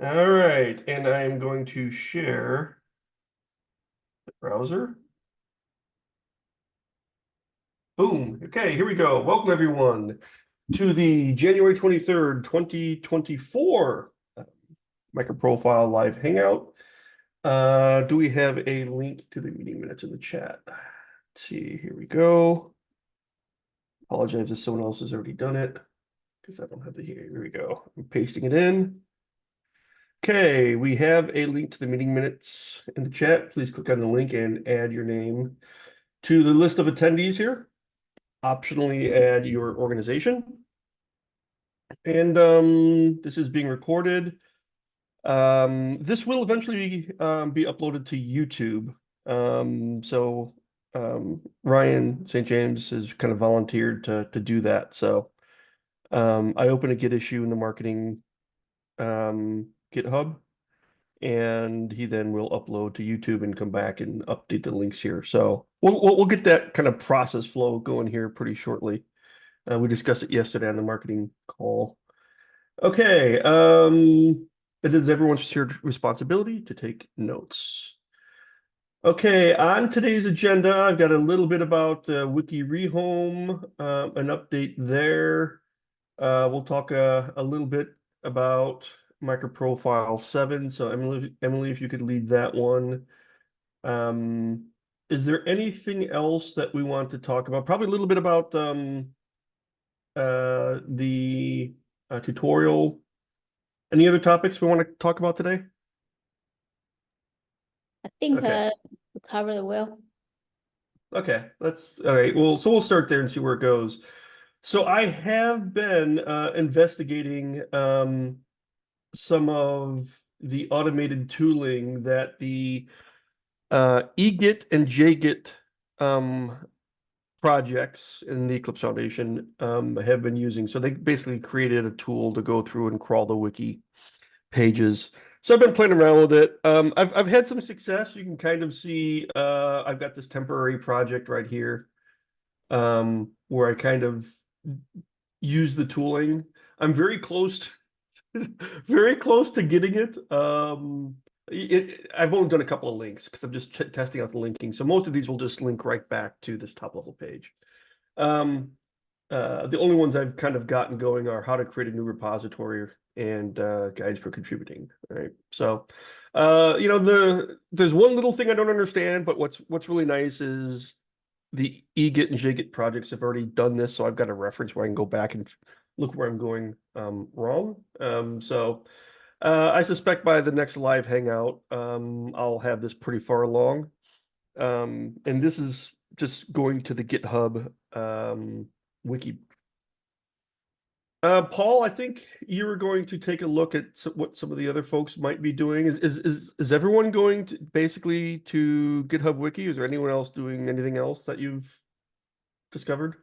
All right, and I am going to share the browser. Boom. Okay, here we go. Welcome everyone to the January 23rd, 2024 MicroProfile Live Hangout. Do we have a link to the meeting minutes in the chat? Let's see, here we go. Apologize if someone else has already done it because I don't have the here. Here we go. I'm pasting it in. Okay, we have a link to the meeting minutes in the chat. Please click on the link and add your name to the list of attendees here. Optionally add your organization. And this is being recorded. This will eventually be uploaded to YouTube. Ryan St. James has kind of volunteered to do that. So I open a Git issue in the marketing GitHub, and he then will upload to YouTube and come back and update the links here. So we'll get that kind of process flow going here pretty shortly. We discussed it yesterday on the marketing call. Okay, it is everyone's shared responsibility to take notes. Okay, on today's agenda, I've got a little bit about Wiki Rehome, an update there. We'll talk a little bit about MicroProfile 7. So Emily, if you could lead that one. Is there anything else that we want to talk about? Probably a little bit about the tutorial. Any other topics we want to talk about today? I think Okay. we covered it well. Okay, all right. Well, so we'll start there and see where it goes. So I have been investigating some of the automated tooling that the eGit and JGit projects in the Eclipse Foundation have been using. So they basically created a tool to go through and crawl the wiki pages. So I've been playing around with it. I've had some success. You can kind of see I've got this temporary project right here where I kind of use the tooling. I'm very close very close to getting it. I've only done a couple of links because I'm just testing out the linking. So most of these will just link right back to this top level page. The only ones I've kind of gotten going are how to create a new repository and guides for contributing. All right. So there's one little thing I don't understand, but what's really nice is the eGit and JGit projects have already done this, so I've got a reference where I can go back and look where I'm going wrong. I suspect by the next live hangout, I'll have this pretty far along. And this is just going to the GitHub wiki. Paul, I think you were going to take a look at what some of the other folks might be doing. Is everyone going to basically to GitHub wiki? Is there anyone else doing anything else that you've discovered?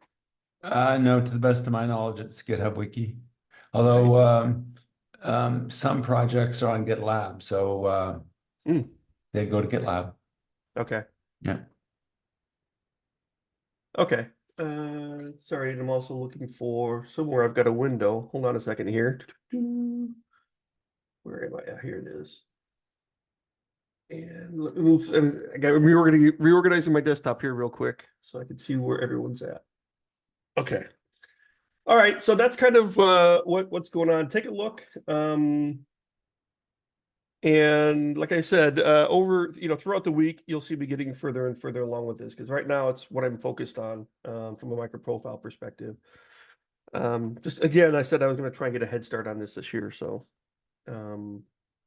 No, to the best of my knowledge, it's GitHub Wiki. Although some projects are on GitLab, so they go to GitLab. Okay. Yeah. Okay. Sorry, and I'm also looking for somewhere I've got a window. Hold on a second here. Where am I? Here it is. And I got reorganizing my desktop here real quick so I can see where everyone's at. Okay. All right, so that's kind of what's going on. Take a look. And like I said, throughout the week, you'll see me getting further and further along with this because right now it's what I'm focused on from a MicroProfile perspective. Just again, I said I was going to try and get a head start on this year, so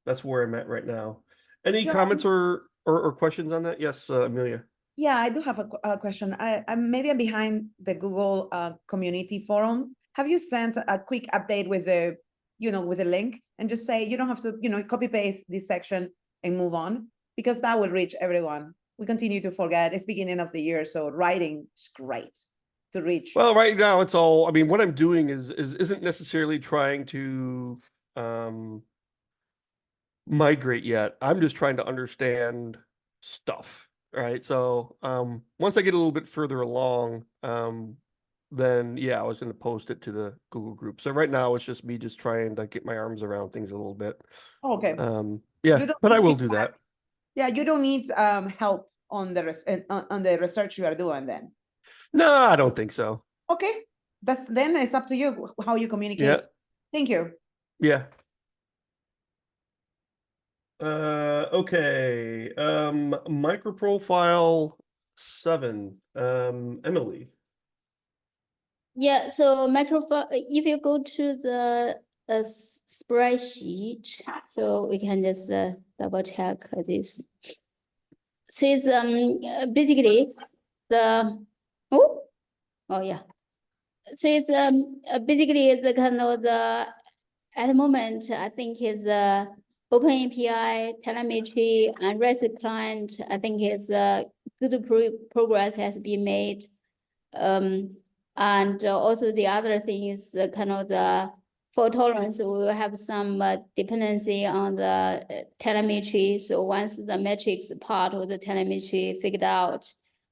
that's where I'm at right now. Any comments or questions on that? Yes, Amelia. Yeah, I do have a question. Maybe I'm behind the Google community forum. Have you sent a quick update with the with a link and just say you don't have to copy paste this section and move on, because that will reach everyone. We continue to forget. It's beginning of the year, so writing is great to reach. Well, right now it's all. I mean, what I'm doing isn't necessarily trying to migrate yet. I'm just trying to understand stuff. Right. So once I get a little bit further along, then yeah, I was going to post it to the Google group. So right now it's just me just trying to get my arms around things a little bit. Okay. Yeah, You don't but I need will do feedback. that. Yeah, you don't need help on the on the research you are doing then. No, I don't think so. Okay, then it's up to you how you communicate. Yeah. Thank you. Yeah. Okay. MicroProfile 7. Emily. Yeah, so microphone, if you go to the spreadsheet, so we can just double check this. So it's basically the yeah. So it's basically the kind of the at the moment I think is Open API, telemetry, and REST client. I think is good progress has been made. And also the other thing is kind of the fault tolerance. We will have some dependency on the telemetry. So once the metrics part of the telemetry figured out,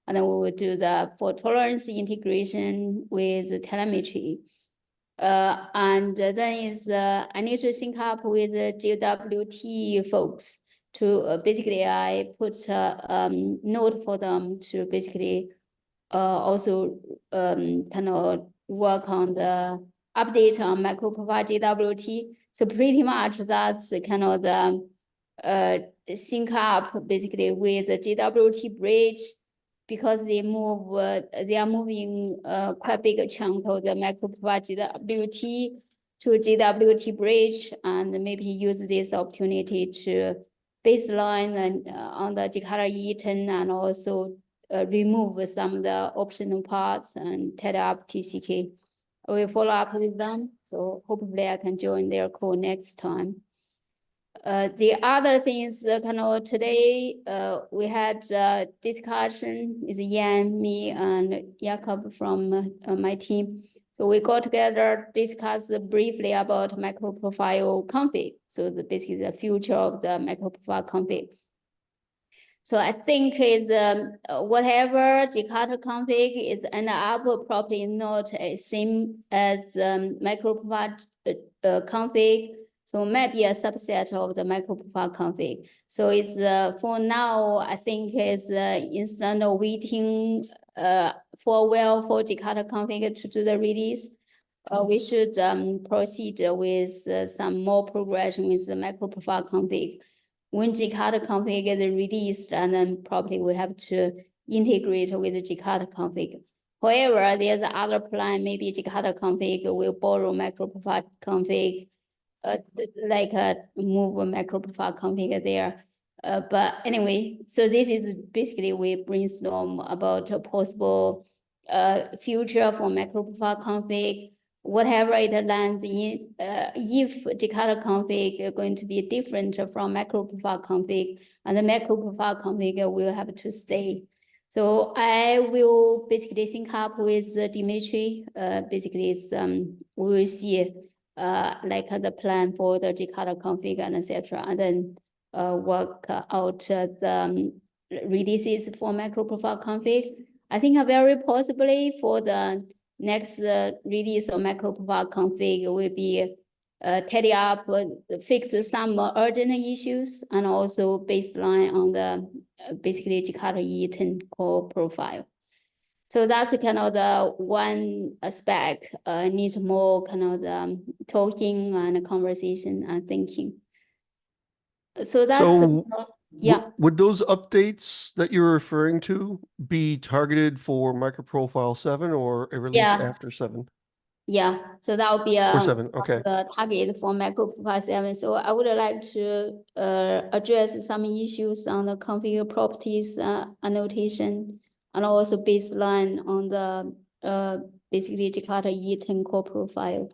and then we will do the fault tolerance integration with the telemetry. And then is I need to sync up with the GWT folks to basically I put a note for them to basically also kind of work on the update on MicroProfile GWT. So pretty much that's kind of the sync up basically with the GWT bridge, because they are moving quite big chunk of the MicroProfile GWT to GWT bridge, and maybe use this opportunity to baseline and on the Jakarta E10 and also remove some of the optional parts and set up TCK. I will follow up with them. So hopefully I can join their call next time. The other thing is kind of today we had a discussion with Yan, me, and Jakob from my team. So we got together, discussed briefly about MicroProfile config. So basically the future of the MicroProfile config. So I think is whatever Jakarta config is end up probably not a same as MicroProfile config. So maybe a subset of the MicroProfile config. So it's for now, I think is instead of waiting for a while for Jakarta config to do the release, we should proceed with some more progression with the MicroProfile config. When Jakarta config is released, and then probably we have to integrate with the Jakarta config. However, there's other plan, maybe Jakarta config will borrow MicroProfile config, like move a MicroProfile config there. But anyway, so this is basically we brainstorm about a possible future for MicroProfile config. Whatever it lands in, if Jakarta config is going to be different from MicroProfile config, and the MicroProfile config will have to stay. So I will basically sync up with Dimitri. Basically, it's, we will see like the plan for the Jakarta config and etc. And then work out the releases for MicroProfile config. I think very possibly for the next release of MicroProfile config will be tidy up, fix some urgent issues, and also baseline on the basically Jakarta E10 core profile. So that's kind of the one aspect, needs more kind of the talking and conversation and thinking. So that's, yeah. Would those updates that you're referring to be targeted for MicroProfile 7 or a release after 7? Yeah, so that would be Or 7, okay. the target for MicroProfile 7. So I would like to address some issues on the configure properties annotation, and also baseline on the basically Jakarta E10 core profile.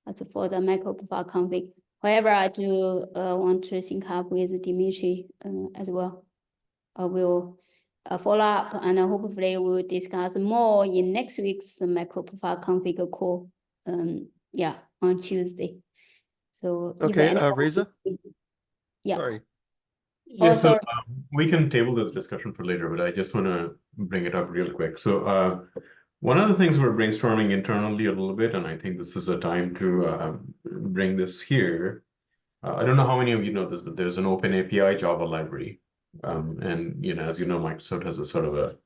That's for the MicroProfile config. However, I do want to sync up with Dimitri as well. I will follow up, and hopefully we'll discuss more in next week's MicroProfile config call. Yeah, on Tuesday. So okay, Reza? Yeah. Sorry. Yeah, so sorry. we can table this discussion for later, but I just want to bring it up real quick. So One of the things we're brainstorming internally a little bit, and I think this is a time to bring this here. I don't know how many of you know this, but there's an open API Java library. And as you know, Microsoft has a sort of a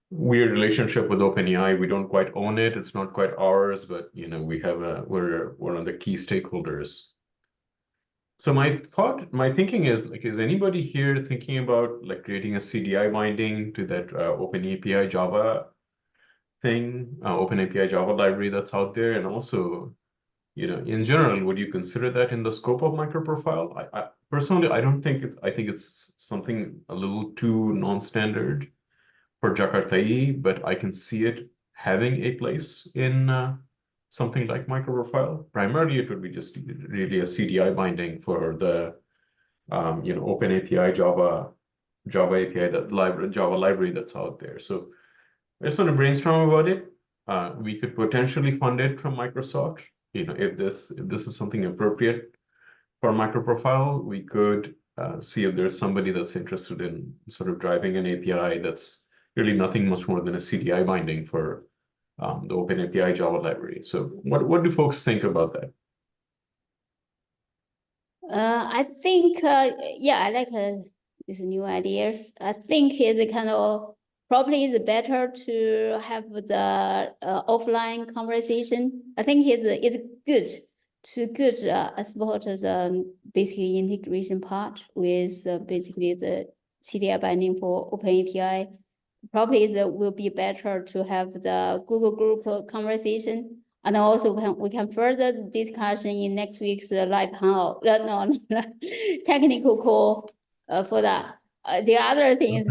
weird relationship with OpenAI. We don't quite own it. It's not quite ours, but we have we're one of the key stakeholders. So my thinking is like, is anybody here thinking about like creating a CDI binding to that Open API Java thing, Open API Java library that's out there? And also, in general, would you consider that in the scope of MicroProfile? I personally, I don't think I think it's something a little too non-standard for Jakartai, but I can see it having a place in something like MicroProfile. Primarily, it would be just really a CDI binding for the Open API Java API Java library that's out there. So I just want to brainstorm about it. We could potentially fund it from Microsoft. If this is something appropriate for MicroProfile, we could see if there's somebody that's interested in sort of driving an API that's really nothing much more than a CDI binding for the Open API Java library. So what do folks think about that? I think, yeah, I like these new ideas. I think it's kind of probably is better to have the offline conversation. I think it's good to support the basically integration part with basically the CDI binding for Open API. Probably it will be better to have the Google group conversation. And also we can further discussion in next week's live Hangout, technical call for that. The other thing is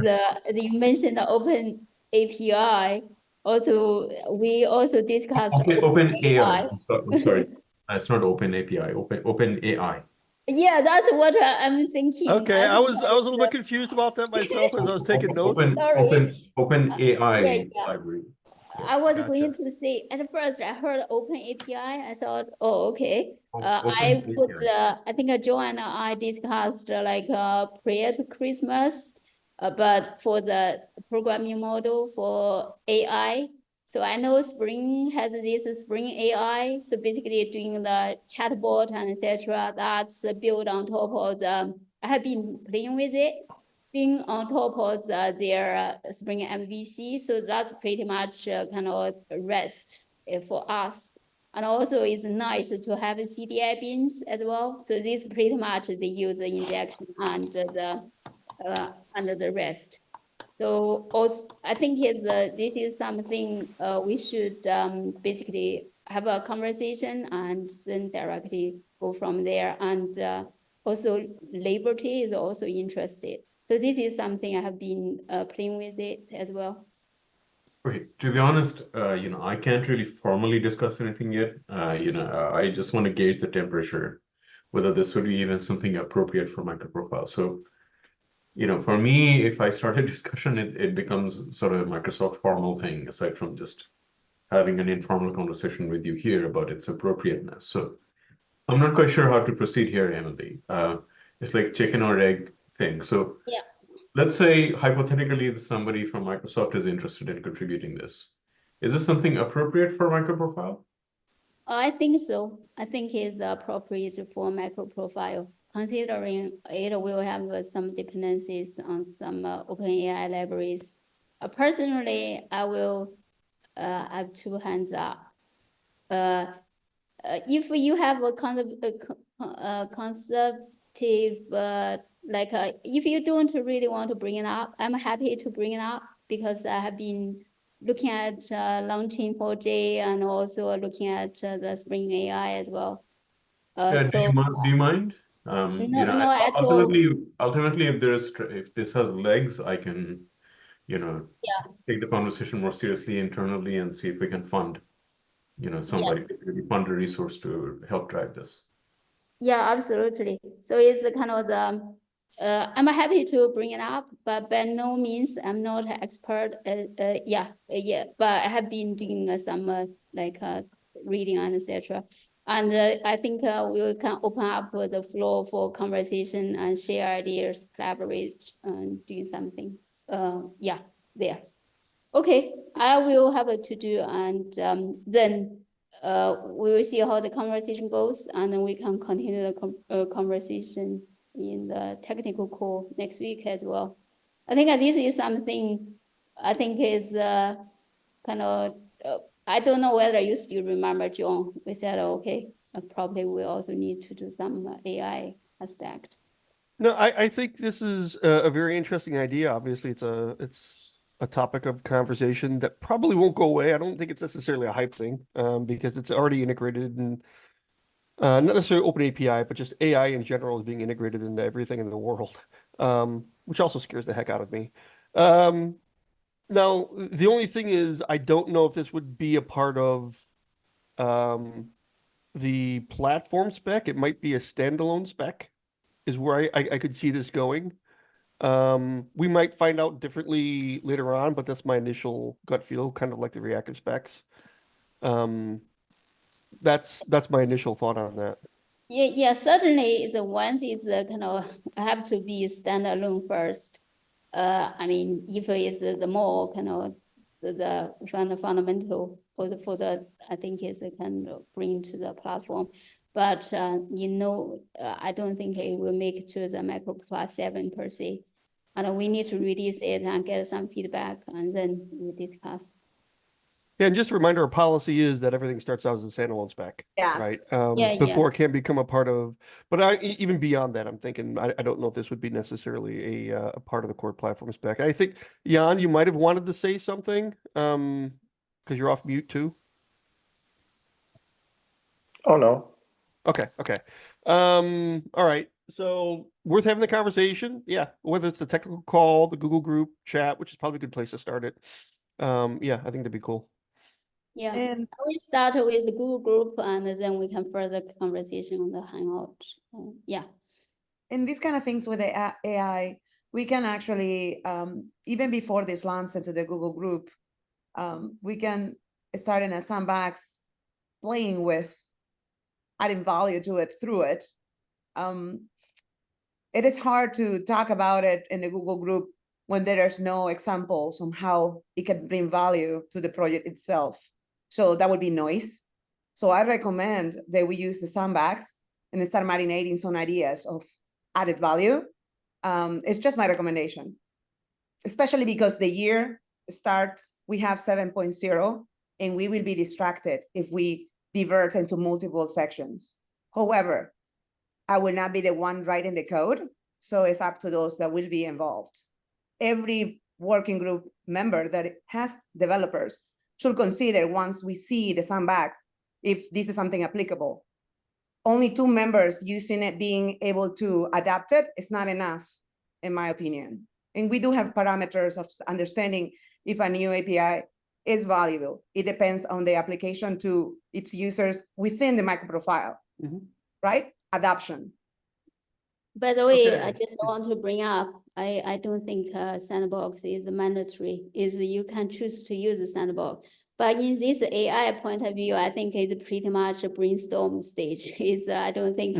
you mentioned the Open API. Also, we also discussed Open AI. I'm sorry. It's not Open API. Open AI. Yeah, that's what I'm thinking. Okay, I was a little bit confused about that myself as I was taking notes. Open AI Yeah. library. I was Gotcha. going to say at first I heard Open API. I thought, oh, okay. Open I think Joe and I discussed like prior to Christmas, but for the programming model for AI. So I know Spring has this Spring AI. So basically doing the chatbot and etc. That's built on top of the. I have been playing with it. Being on top of their Spring MVC. So that's pretty much kind of rest for us. And also it's nice to have CDI bins as well. So this pretty much they use the injection and the rest. So also, I think this is something we should basically have a conversation and then directly go from there. And also Liberty is also interested. So this is something I have been playing with it as well. Okay, to be honest, I can't really formally discuss anything yet. I just want to gauge the temperature, whether this would be even something appropriate for MicroProfile. So, for me, if I start a discussion, it becomes sort of a Microsoft formal thing, aside from just having an informal conversation with you here about its appropriateness. So I'm not quite sure how to proceed here, Emily. It's like chicken or egg thing. So yeah. Let's say hypothetically somebody from Microsoft is interested in contributing this. Is this something appropriate for MicroProfile? I think so. I think it's appropriate for MicroProfile, considering it will have some dependencies on some OpenAI libraries. Personally, I will have two hands up. If you have a conservative, like if you don't really want to bring it up, I'm happy to bring it up because I have been looking at launching 4J and also looking at the Spring AI as well. Do you mind? No, at all. Ultimately, if this has legs, I can, take the conversation more seriously internally and see if we can fund, somebody basically fund a resource to help drive this. Yeah, absolutely. So it's kind of the, I'm happy to bring it up, but by no means I'm not an expert. But I have been doing some reading and etc. And I think we can open up the floor for conversation and share ideas, collaborate, and doing something. There. Okay, I will have a to-do and then we will see how the conversation goes and then we can continue the conversation in the technical call next week as well. I think this is something I think is kind of, I don't know whether you still remember, John, we said, okay, probably we also need to do some AI aspect. No, I think this is a very interesting idea. Obviously, it's a topic of conversation that probably won't go away. I don't think it's necessarily a hype thing, because it's already integrated and not necessarily open API, but just AI in general is being integrated into everything in the world, which also scares the heck out of me. Now, the only thing is, I don't know if this would be a part of the platform spec. It might be a standalone spec, is where I could see this going. We might find out differently later on, but that's my initial gut feel, kind of like the reactive specs. That's my initial thought on that. Yeah, certainly the ones is kind of have to be standalone first. I mean, if it's the more kind of the fundamental for the I think is kind of bring to the platform, but I don't think it will make it to the MicroProfile 7 per se, and we need to release it and get some feedback, and then we discuss. Yeah, and just a reminder, our policy is that everything starts out as a standalone spec, right? Yes. Yeah. Before it can become a part of, but even beyond that, I'm thinking, I don't know if this would be necessarily a part of the core platform spec. I think, Jan, you might have wanted to say something, because you're off mute too. Oh, no. Okay. All right. So worth having the conversation. Yeah. Whether it's the technical call, the Google group chat, which is probably a good place to start it. Yeah, I think that'd be cool. Yeah, And we start with the Google group and then we can further conversation on the Hangout. Yeah. in these kind of things with the AI, we can actually, even before this launch into the Google group, we can start in a sandbox playing with adding value to it through it. It is hard to talk about it in the Google group when there's no examples on how it can bring value to the project itself. So that would be noise. So I recommend that we use the sandbox and start marinating some ideas of added value. It's just my recommendation, especially because the year starts, we have 7.0, and we will be distracted if we divert into multiple sections. However, I will not be the one writing the code, so it's up to those that will be involved. Every working group member that has developers should consider, once we see the sandbox, if this is something applicable. Only 2 members using it, being able to adapt it, is not enough, in my opinion. And we do have parameters of understanding if a new API is valuable. It depends on the application to its users within the MicroProfile, right? Adoption. By the way, I Okay. just want to bring up, I don't think sandbox is mandatory, is you can choose to use the sandbox. But in this AI point of view, I think it's pretty much a brainstorm stage. I don't think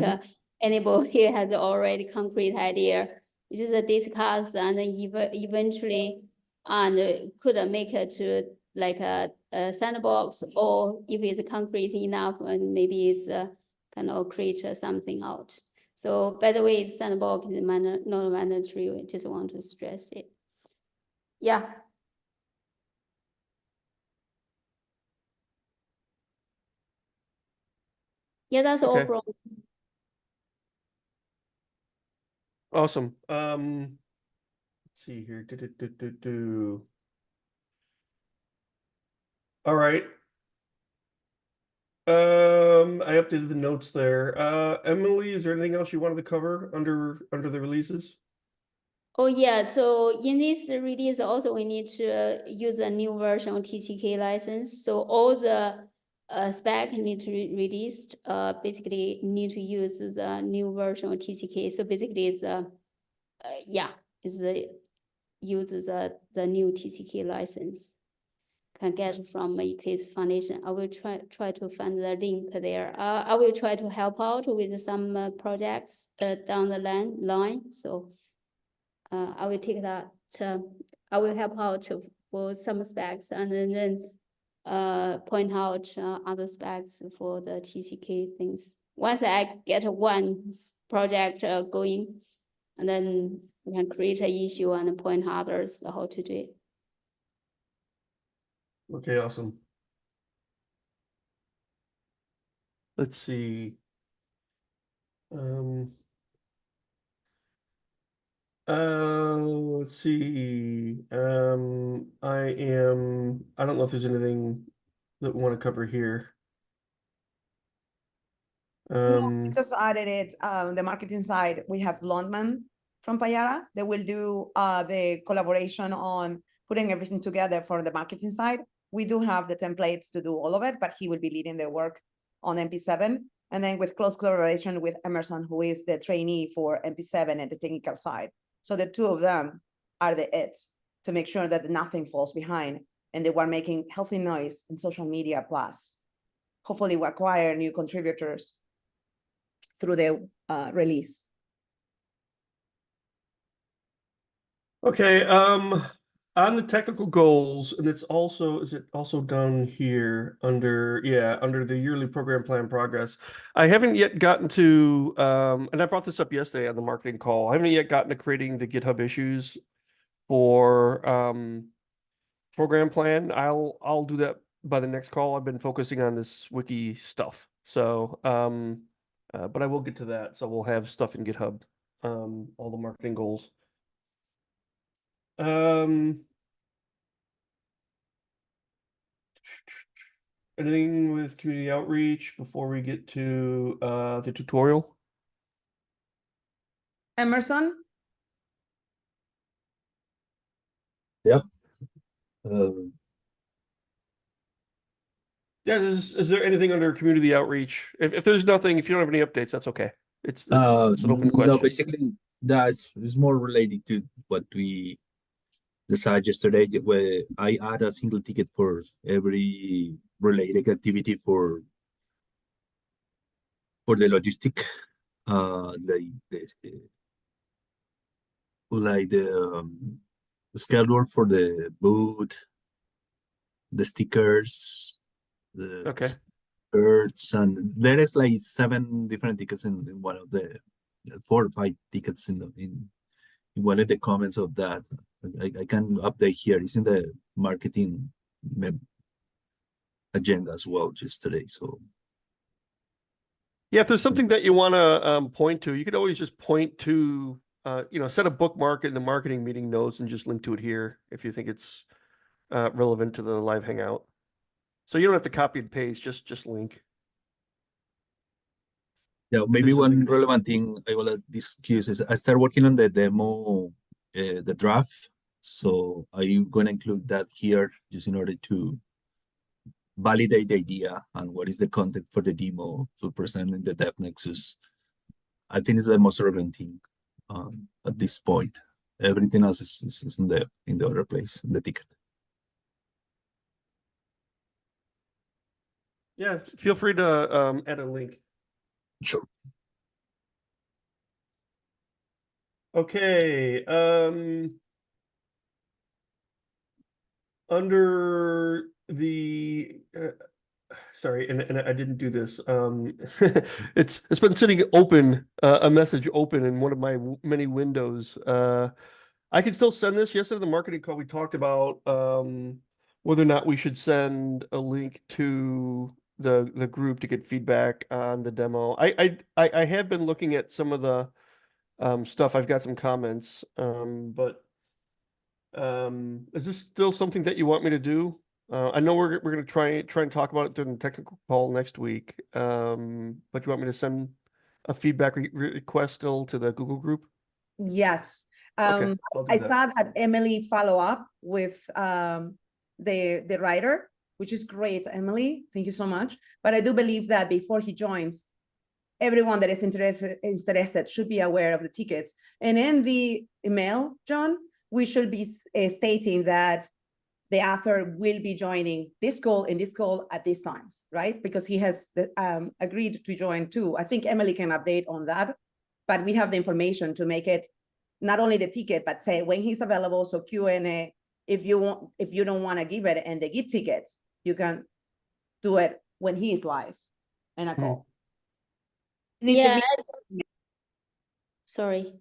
anybody has already concrete idea. It's just discuss and then eventually and could make it to like a sandbox, or if it's concrete enough, and maybe it's kind of create something out. So by the way, sandbox is not mandatory. I just want to stress it. Yeah. Yeah, that's all Okay. from. Awesome. Let's see here. All right. I updated the notes there. Emily, is there anything else you wanted to cover under the releases? Oh yeah, so in this release also we need to use a new version of TCK license. So all the spec need to be released. Basically need to use the new version of TCK. So basically it's use the new TCK license. Can get from Eclipse Foundation. I will try to find the link there. I will try to help out with some projects down the line. So I will take that. I will help out for some specs and then point out other specs for the TCK things. Once I get one project going, and then we can create an issue and point others how to do it. Okay, awesome. Let's see. Let's see. I don't know if there's anything that we want to cover here. Just added it, the marketing side, we have Londman from Payara. They will do the collaboration on putting everything together for the marketing side. We do have the templates to do all of it, but he will be leading the work on MP7. And then with close collaboration with Emerson, who is the trainee for MP7 and the technical side. So the two of them are the it's to make sure that nothing falls behind. And they were making healthy noise in social media plus. Hopefully we acquire new contributors through the release. Okay, on the technical goals, and is it also done here under the yearly program plan progress? I haven't yet gotten to, and I brought this up yesterday on the marketing call. I haven't yet gotten to creating the GitHub issues for program plan. I'll do that by the next call. I've been focusing on this wiki stuff. So, but I will get to that. So we'll have stuff in GitHub, all the marketing goals. Anything with community outreach before we get to the tutorial? Emerson? Yep. Yeah, is there anything under community outreach? If there's nothing, if you don't have any updates, that's okay. It's an open question. No, basically that's is more related to what we decided yesterday, where I add a single ticket for every related activity for the logistic, the schedule for the booth, the stickers, the Okay. shirts, and there is like 7 different tickets in one of the 4 or 5 tickets in one of the comments of that. I can update here. It's in the marketing agenda as well just today. So Yeah, if there's something that you want to point to, you could always just point to, set a bookmark in the marketing meeting notes and just link to it here if you think it's relevant to the live hangout. So you don't have to copy and paste, just link. yeah, maybe There's one something- relevant thing I will discuss is I start working on the demo, the draft. So I'm going to include that here just in order to validate the idea and what is the content for the demo to present in the Dev Nexus. I think it's the most relevant thing at this point. Everything else is in the other place in the ticket. Yeah, feel free to add a link. Sure. Okay, under the sorry, and I didn't do this. It's been sitting open, a message open in one of my many windows. I can still send this. Yesterday, the marketing call, we talked about whether or not we should send a link to the group to get feedback on the demo. I have been looking at some of the stuff. I've got some comments, but is this still something that you want me to do? I know we're going to try and talk about it during the technical call next week. But you want me to send a feedback request still to the Google group? Yes. Okay, I'll do I that. saw that Emily follow up with the writer, which is great, Emily. Thank you so much. But I do believe that before he joins, everyone that is interested should be aware of the tickets. And in the email, John, we should be stating that the author will be joining this call and this call at these times, right? Because he has agreed to join too. I think Emily can update on that, but we have the information to make it not only the ticket, but say when he's available, so Q&A if you don't want to give it and the Git ticket, you can do it when he is live in a call. Need to Yeah. be- Sorry.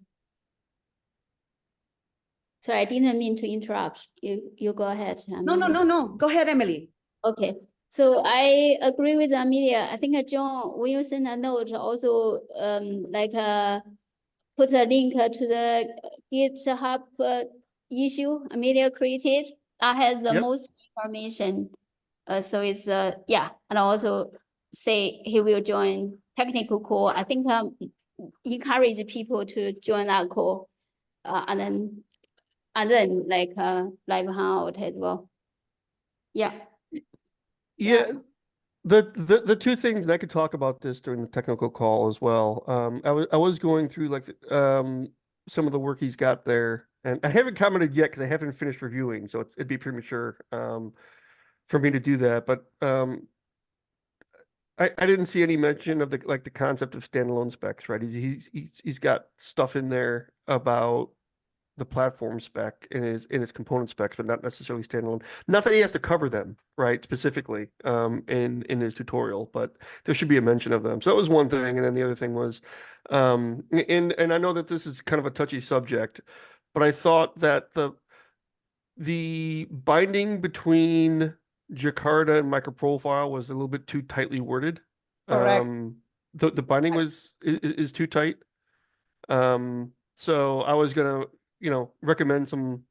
Sorry, I didn't mean to interrupt. You go ahead. No. Go ahead, Emily. Okay, so I agree with Amelia. I think John, when you send a note, also put a link to the GitHub issue Amelia created. That has the Yep. most information. So it's yeah, and also say he will join technical call. I think encourage people to join that call, and then like live hangout as well. Yeah. Yeah, the two things, and I could talk about this during the technical call as well. I was going through like some of the work he's got there, and I haven't commented yet because I haven't finished reviewing, so it'd be premature for me to do that. But I didn't see any mention of the concept of standalone specs, right? He's got stuff in there about the platform spec in his component specs, but not necessarily standalone. Not that he has to cover them, right, specifically in his tutorial, but there should be a mention of them. So that was one thing, and then the other thing was, and I know that this is kind of a touchy subject, but I thought that the binding between Jakarta and MicroProfile was a little bit too tightly worded. Correct. The binding is too tight. So I was gonna, recommend some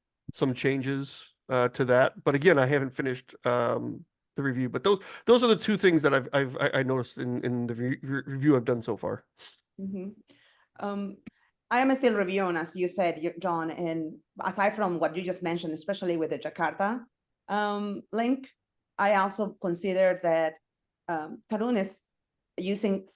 changes to that. But again, I haven't finished the review. But those are the two things that I noticed in the review I've done so far. I am still reviewing, as you said, John, and aside from what you just mentioned, especially with the Jakarta link, I also consider that Tarun is using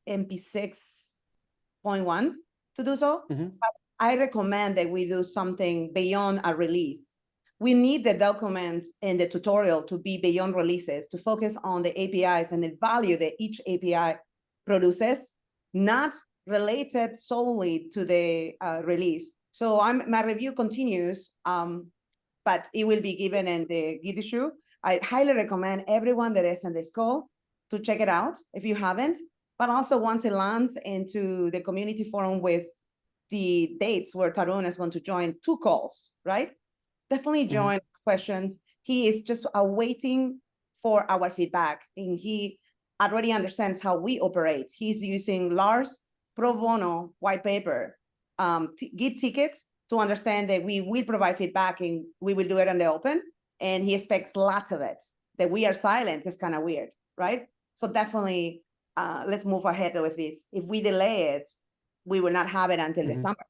MP6.1 to do so. Mhm. But I recommend that we do something beyond a release. We need the documents in the tutorial to be beyond releases, to focus on the APIs and the value that each API produces, not related solely to the release. So my review continues, but it will be given in the Git issue. I highly recommend everyone that is in this call to check it out if you haven't, but also once it lands into the community forum with the dates where Tarun is going to join 2 calls, right? Definitely join questions. He is just awaiting for our feedback, and he already understands how we operate. He's using Lars pro bono white paper, Git ticket to understand that we will provide feedback and we will do it in the open. And he expects lots of it. That we are silent is kind of weird, right? So definitely, let's move ahead with this. If we delay it, we will not have it until the summer.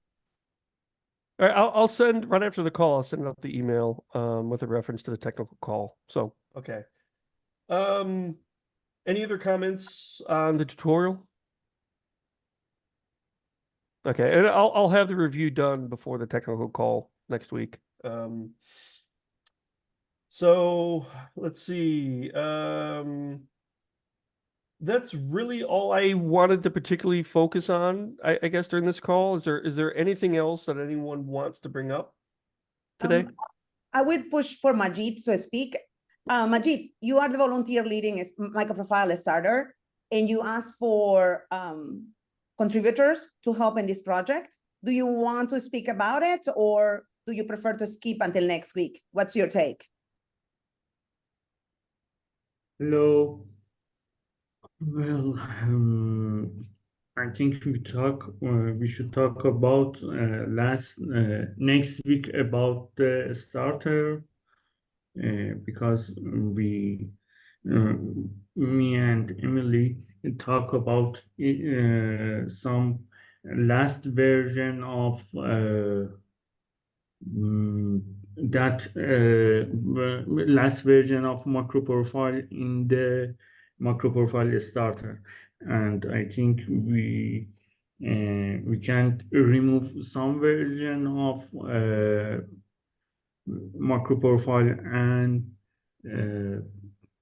All right, I'll send right after the call. I'll send out the email with a reference to the technical call. So okay. Any other comments on the tutorial? Okay, and I'll have the review done before the technical call next week. So let's see. That's really all I wanted to particularly focus on, I guess, during this call. Is there anything else that anyone wants to bring up today? I will push for Majid to speak. Majid, you are the volunteer leading MicroProfile starter, and you asked for contributors to help in this project. Do you want to speak about it, or do you prefer to skip until next week? What's your take? Hello. Well, I think we should talk about next week about the starter because me and Emily talk about some last version of that last version of MicroProfile in the MicroProfile starter, and I think we can remove some version of MicroProfile and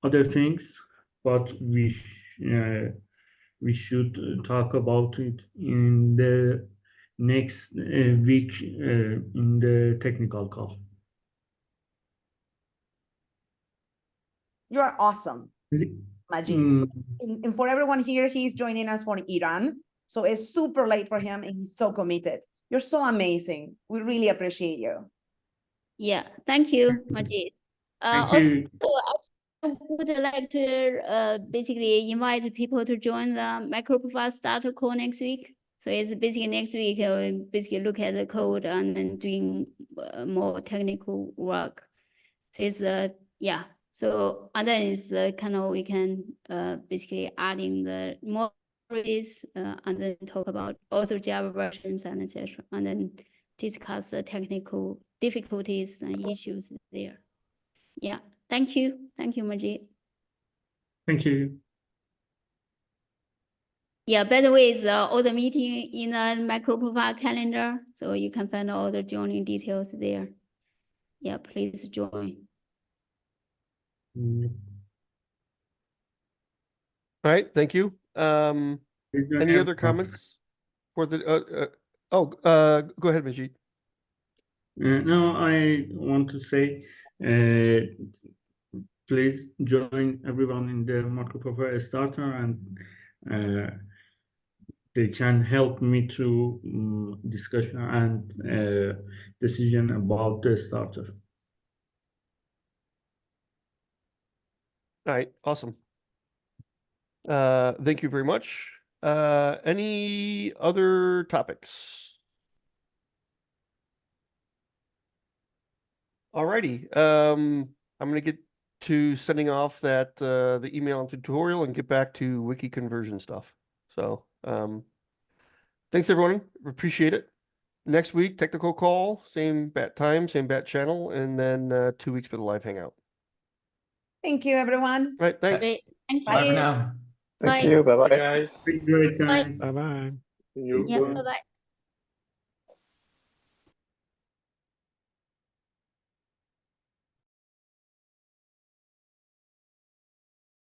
other things, but we should talk about it in the next week in the technical call. You are awesome, Majid. Mm, And for everyone here, he's joining us from Iran. So it's super late for him and he's so committed. You're so amazing. We really appreciate you. Yeah, thank you, Majid. Thank Also, you. I would like to basically invite people to join the MicroProfile starter call next week. So it's basically next week, we basically look at the code and then doing more technical work. So it's yeah. So and then it's kind of we can basically adding the more and then talk about other Java versions and etc. And then discuss the technical difficulties and issues there. Yeah, thank you, Majid. Thank you. Yeah, by the way, all the meeting in the MicroProfile calendar, so you can find all the joining details there. Yeah, please join. Mm, All right, thank you. is there Any other any- comments for the, go ahead, Majid. No, I want to say, please join everyone in the MicroProfile starter, and they can help me to discussion and decision about the starter. All right, awesome. Thank you very much. Any other topics? Alrighty, I'm gonna get to sending off that the email and tutorial and get back to wiki conversion stuff. So thanks everyone, appreciate it. Next week, technical call, same bat time, same bat channel, and then 2 weeks for the live hangout. Thank you, everyone. All right, thanks. Great, thank Bye Bye for you. now. Thank Bye. you. Bye bye. Great time. Bye. Bye bye. Yeah, bye bye.